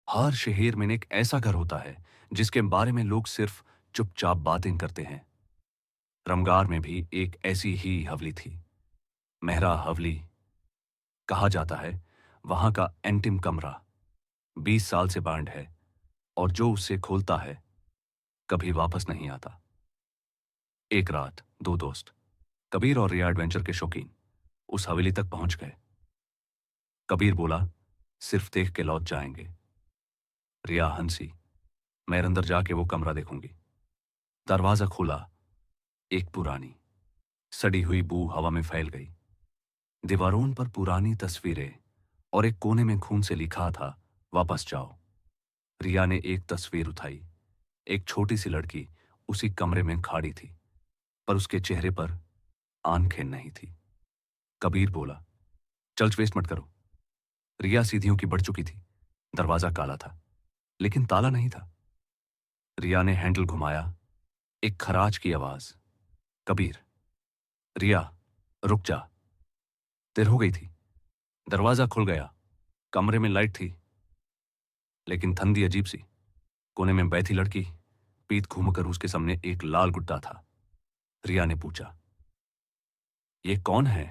हर शहर में एक ऐसा घर होता है जिसके बारे में लोग सिर्फ चुपचाप बातें करते हैं। रमगार में भी एक ऐसी ही हवेली थी। मेहरा हवेली कहा जाता है। वहां का एंटिम कमरा 20 साल से बंद है और जो उसे खोलता है कभी वापस नहीं आता। एक रात दो दोस्त कबीर और रिया एडवेंचर के शौकीन उस हवेली तक पहुंच गए। कबीर बोला, सिर्फ देख के लौट जाएंगे। रिया हंसी, मैं अंदर जाके वो कमरा देखूंगी। दरवाजा खुला। एक पुरानी सड़ी हुई बू हवा में फैल गई। दीवारों पर पुरानी तस्वीरें और एक कोने में खून से लिखा था, वापस जाओ। रिया ने एक तस्वीर उठाई। एक छोटी सी लड़की उसी कमरे में खड़ी थी, पर उसके चेहरे पर आंखें नहीं थी। कबीर बोला, चल वेस्ट मत करो। रिया सीढ़ियों की बढ़ चुकी थी। दरवाजा काला था, लेकिन ताला नहीं था। रिया ने हैंडल घुमाया। एक खराज की आवाज, कबीर। रिया, रुक जा। देर हो गई थी। दरवाजा खुल गया। कमरे में लाइट थी, लेकिन ठंडी अजीब सी। कोने में बैठी लड़की, पीठ घूमकर उसके सामने एक लाल गुड्डा था। रिया ने पूछा, ये कौन है?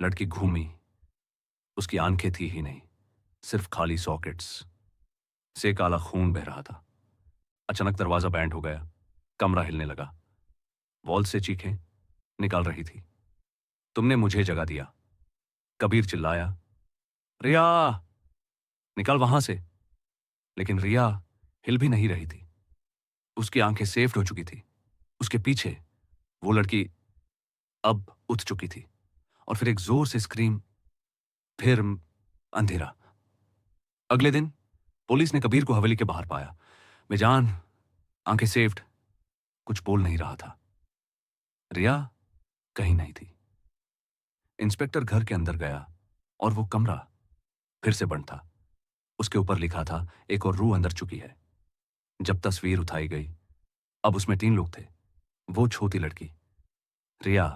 लड़की घूमी। उसकी आंखें थी ही नहीं, सिर्फ खाली सॉकेट्स से काला खून बह रहा था। अचानक दरवाजा बैंड हो गया। कमरा हिलने लगा। वॉल से चीखें निकल रही थी। तुमने मुझे जगा दिया। कबीर चिल्लाया, रिया, निकल वहां से। लेकिन रिया हिल भी नहीं रही थी। उसकी आंखें सेफ्ट हो चुकी थी। उसके पीछे वो लड़की अब उठ चुकी थी। और फिर एक जोर से स्क्रीम, फिर अंधेरा। अगले दिन पुलिस ने कबीर को हवेली के बाहर पाया, बेजान, आंखें सेफ्ट, कुछ बोल नहीं रहा था। रिया कहीं नहीं थी। इंस्पेक्टर घर के अंदर गया और वो कमरा फिर से बंद था। उसके ऊपर लिखा था, एक और रूह अंदर चुकी है। जब तस्वीर उठाई गई, अब उसमें 3 लोग थे। वो छोटी लड़की, रिया,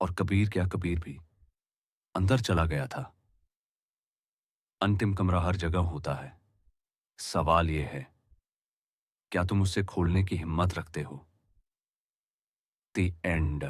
और कबीर, क्या कबीर भी अंदर चला गया था। अंतिम कमरा हर जगह होता है। सवाल यह है, क्या तुम उसे खोलने की हिम्मत रखते हो? The end.